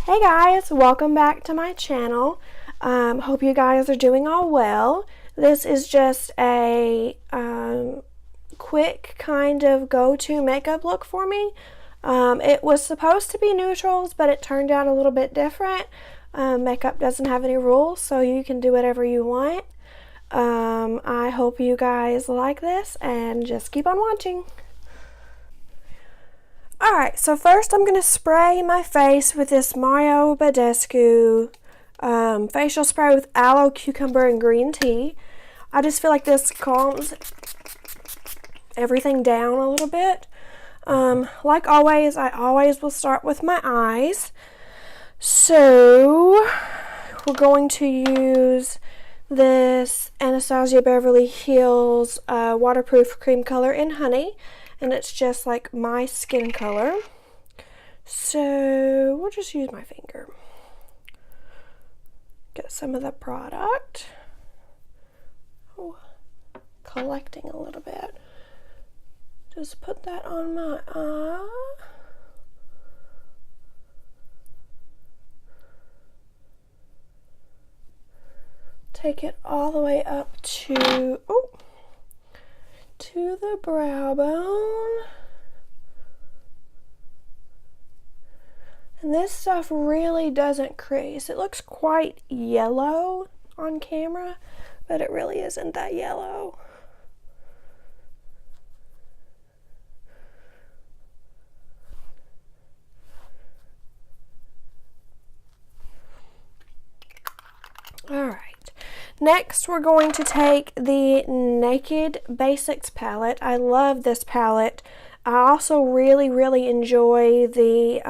Hey guys, welcome back to my channel. Hope you guys are doing all well. This is just a quick kind of go-to makeup look for me. It was supposed to be neutrals, but it turned out a little bit different. Makeup doesn't have any rules, so you can do whatever you want. I hope you guys like this and just keep on watching. Alright, so first I'm going to spray my face with this Mario Badescu facial spray with aloe, cucumber, and green tea. I just feel like this calms everything down a little bit. Like always, I always will start with my eyes. So, we're going to use this Anastasia Beverly Hills waterproof cream color in Honey. And it's just like my skin color. So we'll just use my finger. Get some of the product. Oh, collecting a little bit. Just put that on my eye. Take it all the way up to, to the brow bone. And this stuff really doesn't crease. It looks quite yellow on camera, but it really isn't that yellow. All right. Next, we're going to take the Naked Basics palette. I love this palette. I also really enjoy the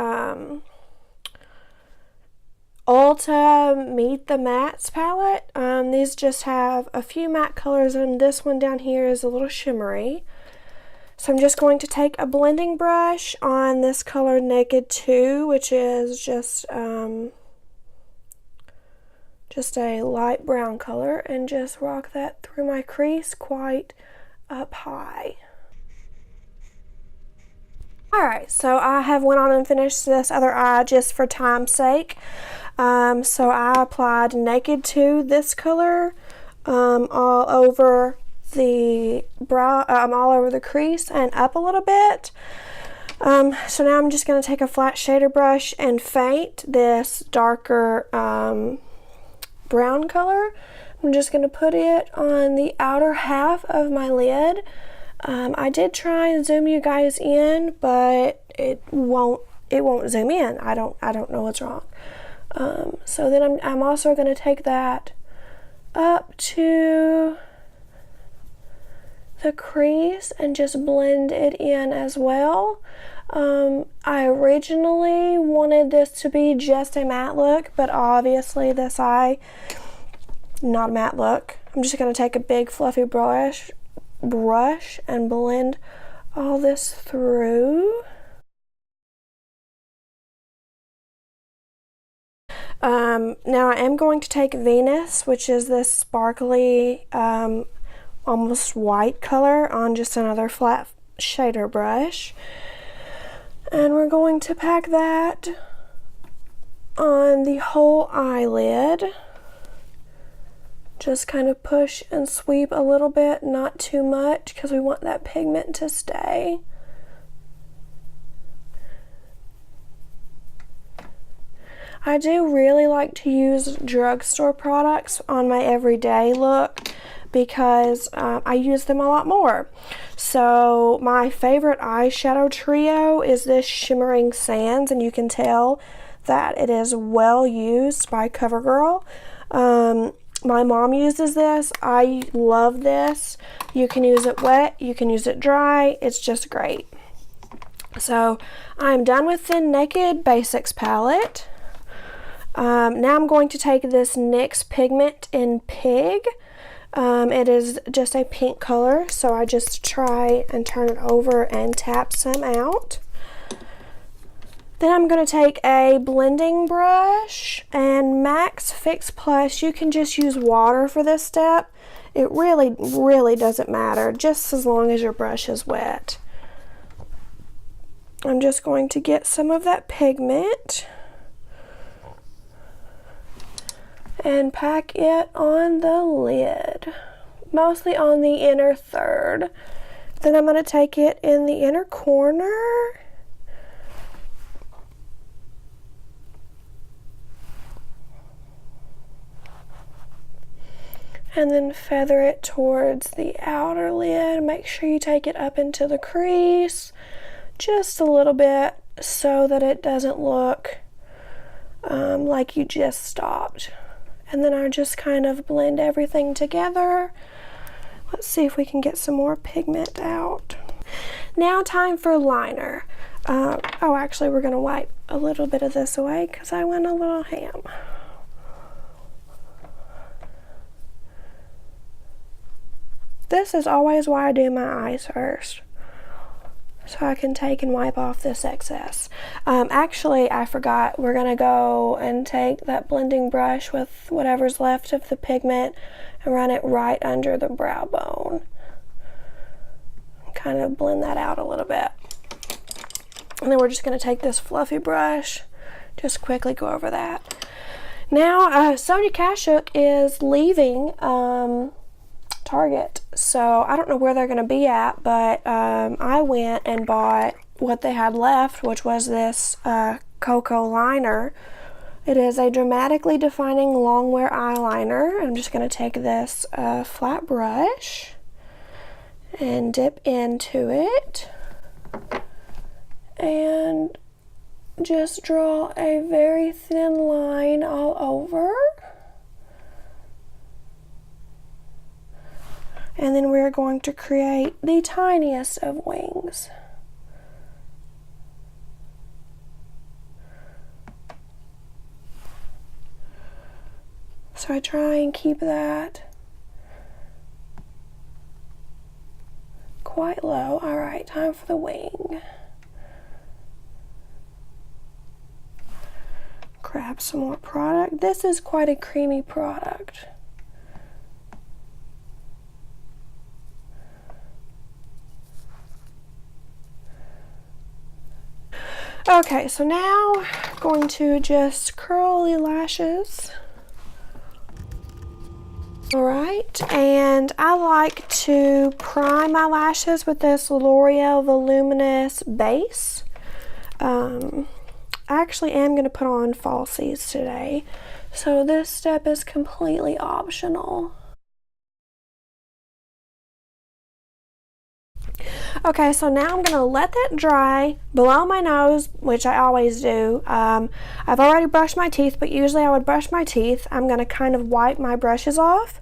Ulta Meet the Mattes palette. These just have a few matte colors, and this one down here is a little shimmery. So I'm just going to take a blending brush on this color Naked 2, which is just a light brown color, and just rock that through my crease quite up high. Alright, so I have went on and finished this other eye just for time's sake. So I applied Naked 2, this color, all over the brow, all over the crease and up a little bit. So now I'm just going to take a flat shader brush and faint this darker brown color. I'm just going to put it on the outer half of my lid. I did try and zoom you guys in, but it won't zoom in. I don't know what's wrong. So then I'm also going to take that up to the crease and just blend it in as well. I originally wanted this to be just a matte look, but obviously this eye, not a matte look. I'm just going to take a big fluffy brush and blend all this through. Now I am going to take Venus, which is this sparkly, almost white color, on just another flat shader brush. And we're going to pack that on the whole eyelid. Just kind of push and sweep a little bit, not too much, because we want that pigment to stay. I do really like to use drugstore products on my everyday look because I use them a lot more. So my favorite eyeshadow trio is this Shimmering Sands, and you can tell that it is well used by CoverGirl. My mom uses this. I love this. You can use it wet, you can use it dry. It's just great. So I'm done with the Naked Basics palette. Now I'm going to take this NYX pigment in Pig. It is just a pink color, so I just try and turn it over and tap some out. Then I'm going to take a blending brush and Max Fix Plus. You can just use water for this step. It really doesn't matter, just as long as your brush is wet. I'm just going to get some of that pigment and pack it on the lid, mostly on the inner third. Then I'm going to take it in the inner corner and then feather it towards the outer lid. Make sure you take it up into the crease just a little bit so that it doesn't look like you just stopped. And then I just kind of blend everything together. Let's see if we can get some more pigment out. Now time for liner. Oh, actually we're gonna wipe a little bit of this away because I went a little ham. This is always why I do my eyes first, so I can take and wipe off this excess. Actually, I forgot, we're gonna go and take that blending brush with whatever's left of the pigment and run it right under the brow bone. Kind of blend that out a little bit. And then we're just gonna take this fluffy brush, just quickly go over that. Now, Sonia Kashuk is leaving Target, so I don't know where they're going to be at, but I went and bought what they had left, which was this Cocoa liner. It is a dramatically defining long wear eyeliner. I'm just going to take this flat brush and dip into it and just draw a very thin line all over. And then we're going to create the tiniest of wings. So I try and keep that quite low. All right, time for the wing. Grab some more product. This is quite a creamy product. Okay, so now I'm going to just curl the lashes. Alright, and I like to prime my lashes with this L'Oreal Voluminous base. I actually am going to put on falsies today, so this step is completely optional. Okay, so now I'm going to let that dry below my nose, which I always do. I've already brushed my teeth, but usually I would brush my teeth. I'm going to kind of wipe my brushes off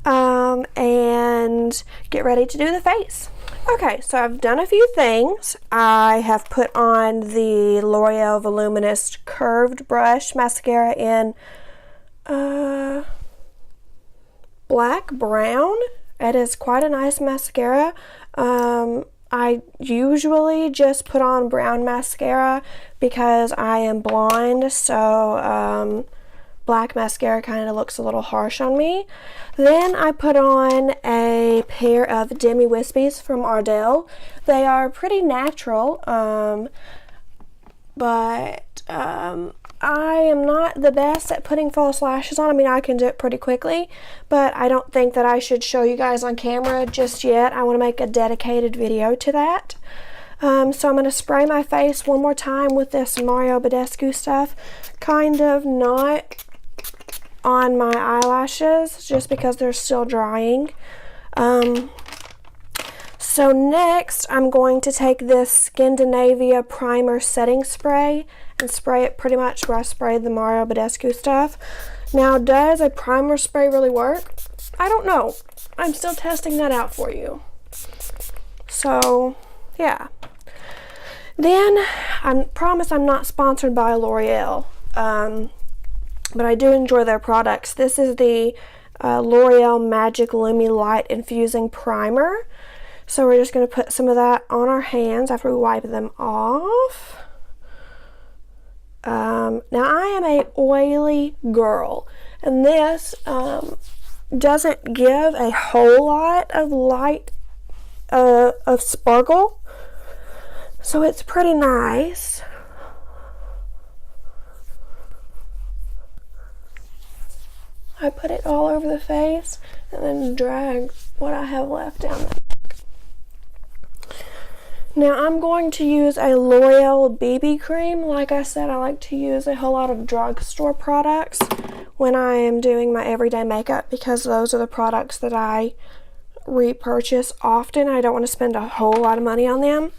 and get ready to do the face. Okay, so I've done a few things. I have put on the L'Oreal Voluminous Curved Brush Mascara in Black Brown. It is quite a nice mascara. I usually just put on brown mascara because I am blonde, so black mascara kind of looks a little harsh on me. Then I put on a pair of Demi Wispies from Ardell. They are pretty natural, but I am not the best at putting false lashes on. I mean, I can do it pretty quickly, but I don't think that I should show you guys on camera just yet. I want to make a dedicated video to that. So I'm going to spray my face one more time with this Mario Badescu stuff, kind of not on my eyelashes just because they're still drying. So next I'm going to take this Scandinavia Primer Setting Spray and spray it pretty much where I sprayed the Mario Badescu stuff. Now, does a primer spray really work? I don't know. I'm still testing that out for you. So, yeah. Then, I promise I'm not sponsored by L'Oreal, but I do enjoy their products. This is the L'Oreal Magic Lumi Light Infusing Primer. So we're just going to put some of that on our hands after we wipe them off. Now I am a oily girl, and this doesn't give a whole lot of light of sparkle, so it's pretty nice. I put it all over the face and then drag what I have left down the neck. Now I'm going to use a L'Oreal BB cream. Like I said, I like to use a whole lot of drugstore products when I am doing my everyday makeup because those are the products that I repurchase often. I don't want to spend a whole lot of money on them,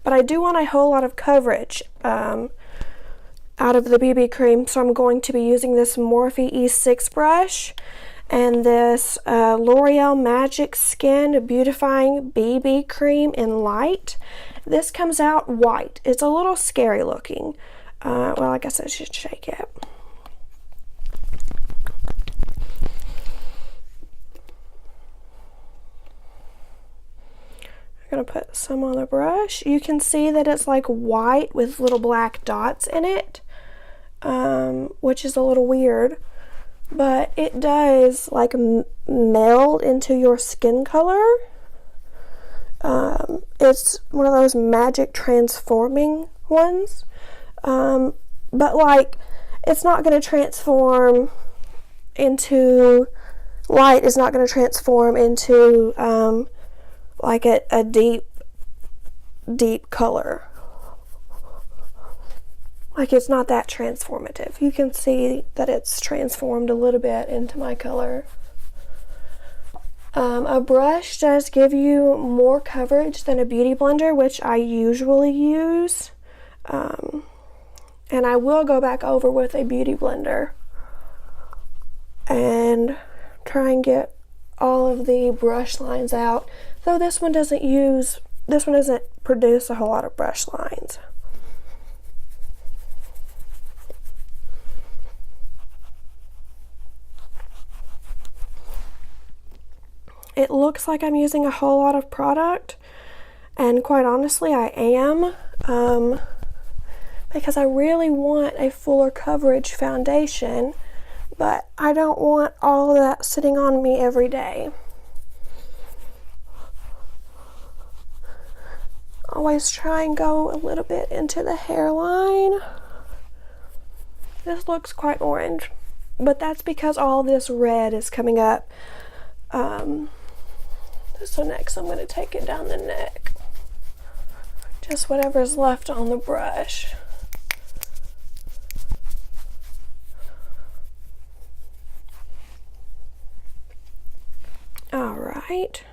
but I do want a whole lot of coverage out of the BB cream, so I'm going to be using this Morphe E6 brush and this L'Oreal Magic Skin Beautifying BB Cream in Light. This comes out white. It's a little scary looking. Well, I guess I should shake it. I'm gonna put some on the brush. You can see that it's like white with little black dots in it, which is a little weird. But it does like meld into your skin color. It's one of those magic transforming ones. But like it's not going to transform into light. Is not going to transform into like a deep color. Like it's not that transformative. You can see that it's transformed a little bit into my color. A brush does give you more coverage than a beauty blender, which I usually use. And I will go back over with a beauty blender and try and get all of the brush lines out. Though this one doesn't produce a whole lot of brush lines. It looks like I'm using a whole lot of product, and quite honestly I am, because I really want a fuller coverage foundation, but I don't want all of that sitting on me every day. Always try and go a little bit into the hairline. This looks quite orange, but that's because all this red is coming up. So next I'm going to take it down the neck. Just whatever's left on the brush. Alright.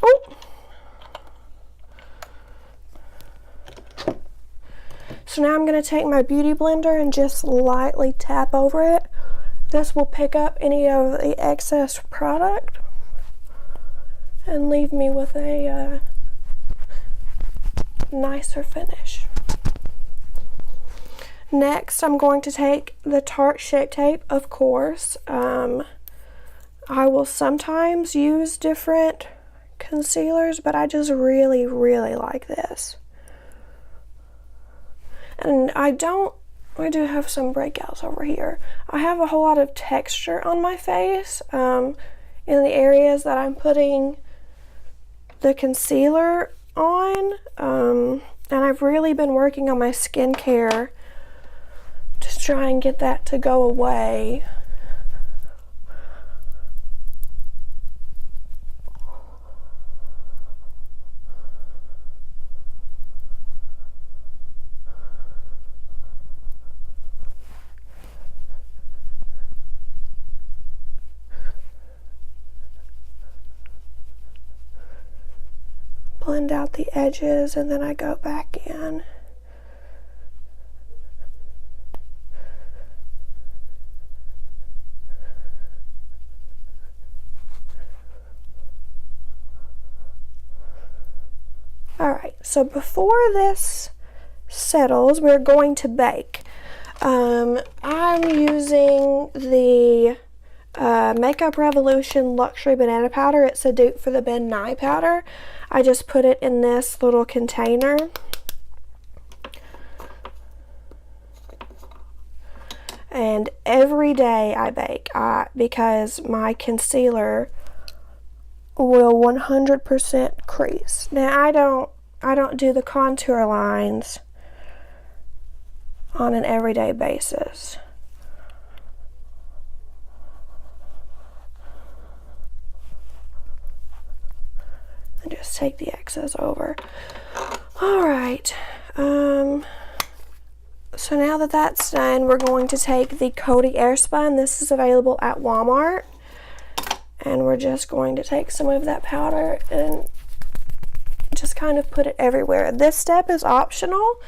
Oh! So now I'm going to take my beauty blender and just lightly tap over it. This will pick up any of the excess product and leave me with a nicer finish. Next, I'm going to take the Tarte Shape Tape, of course. I will sometimes use different concealers, but I just really, really like this. And I do have some breakouts over here. I have a whole lot of texture on my face in the areas that I'm putting the concealer on, and I've really been working on my skincare to try and get that to go away. Blend out the edges and then I go back in. Alright, so before this settles, we're going to bake. I'm using the Makeup Revolution Luxury Banana Powder. It's a dupe for the Ben Nye powder. I just put it in this little container. And every day I bake because my concealer will 100% crease. Now I don't do the contour lines on an everyday basis. take the excess over. Alright, so now that that's done, we're going to take the Coty Airspun. This is available at Walmart. And we're just going to take some of that powder and just kind of put it everywhere. This step is optional,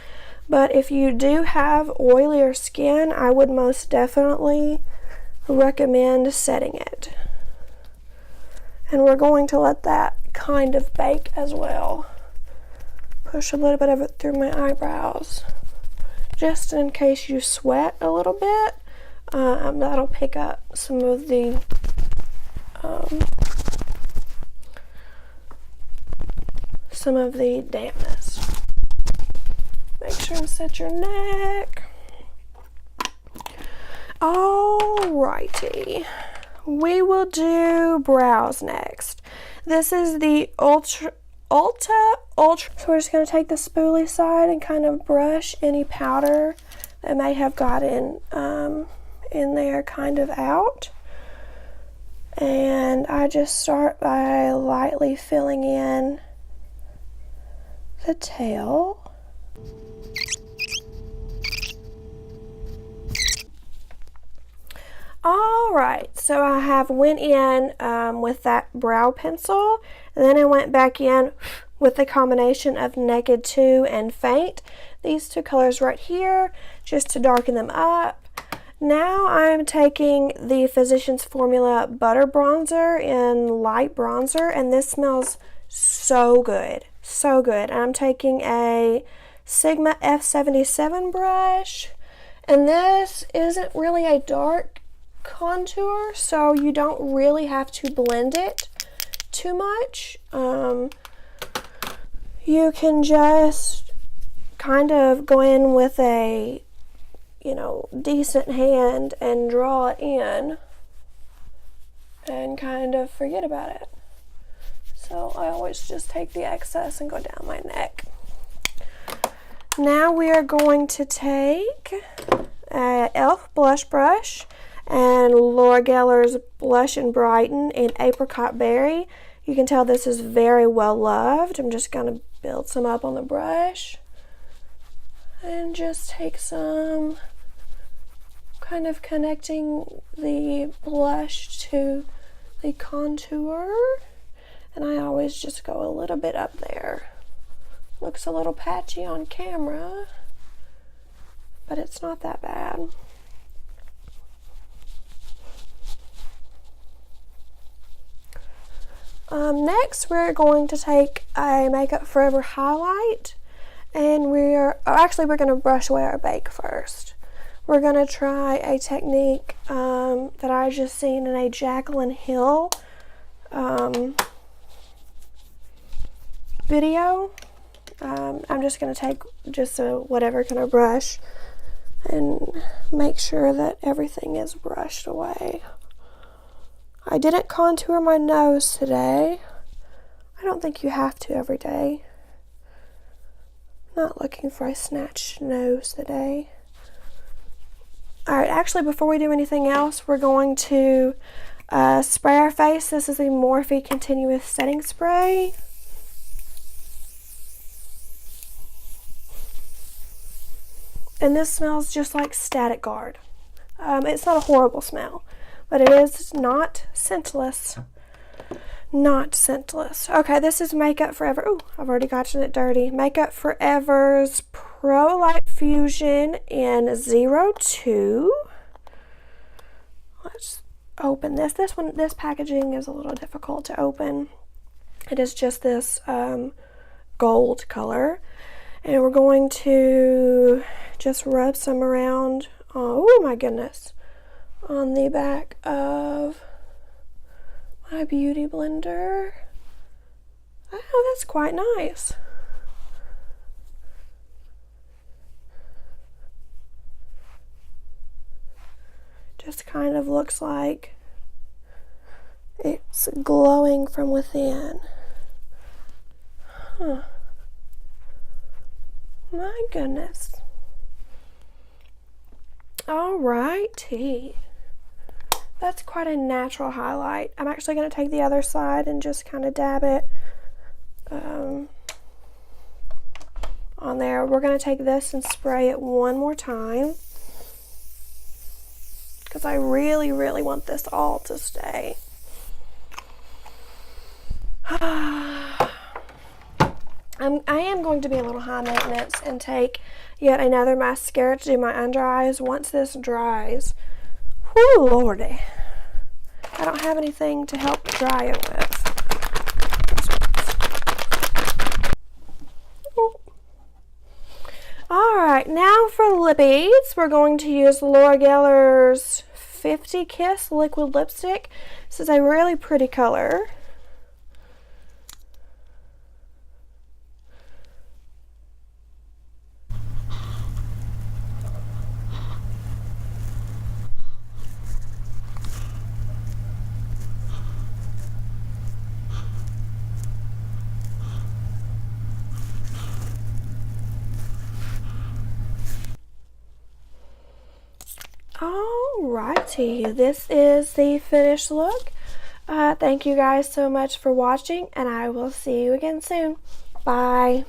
but if you do have oilier skin, I would most definitely recommend setting it. And we're going to let that kind of bake as well. Push a little bit of it through my eyebrows, just in case you sweat a little bit. That'll pick up some of the dampness. Make sure and set your neck. Alrighty, we will do brows next. This is the Ultra. So we're just going to take the spoolie side and kind of brush any powder that may have gotten in there kind of out. And I just start by lightly filling in the tail. Alright, so I have went in with that brow pencil, and then I went back in with the combination of Naked 2 and Faint. These two colors right here, just to darken them up. Now I'm taking the Physicians Formula Butter Bronzer in Light Bronzer, and this smells so good. So good. I'm taking a Sigma F77 brush, and this isn't really a dark contour, so you don't really have to blend it too much. You can just kind of go in with a, decent hand and draw it in and kind of forget about it. So I always just take the excess and go down my neck. Now we are going to take a e.l.f. blush brush and Laura Geller's Blush and Brighten in Apricot Berry. You can tell this is very well loved. I'm just going to build some up on the brush and just take some, kind of connecting the blush to the contour. And I always just go a little bit up there. Looks a little patchy on camera, but it's not that bad. Next, we're going to take a Makeup Forever highlight, and we're going to brush away our bake first. We're going to try a technique that I just seen in a Jaclyn Hill video. I'm just going to take just a whatever kind of brush and make sure that everything is brushed away. I didn't contour my nose today. I don't think you have to every day. Not looking for a snatched nose today. Alright, actually before we do anything else, we're going to spray our face. This is the Morphe Continuous Setting Spray. And this smells just like Static Guard. It's not a horrible smell, but it is not scentless. Not scentless. Okay, this is Makeup Forever. Ooh, I've already gotten it dirty. Makeup Forever's Pro Light Fusion in 02. Let's open this. This packaging is a little difficult to open. It is just this gold color. And we're going to just rub some around, oh my goodness, on the back of my beauty blender. Oh, that's quite nice. Just kind of looks like it's glowing from within. Huh. My goodness. Alrighty. That's quite a natural highlight. I'm actually going to take the other side and just kind of dab it on there. We're going to take this and spray it one more time because I really, really want this all to stay. I am going to be a little high maintenance and take yet another mascara to do my under eyes once this dries. Whoo, lordy. I don't have anything to help dry it with. Alright, now for lippies, we're going to use Laura Geller's 50 Kiss liquid lipstick. This is a really pretty color. Alrighty, this is the finished look. Thank you guys so much for watching, and I will see you again soon. Bye.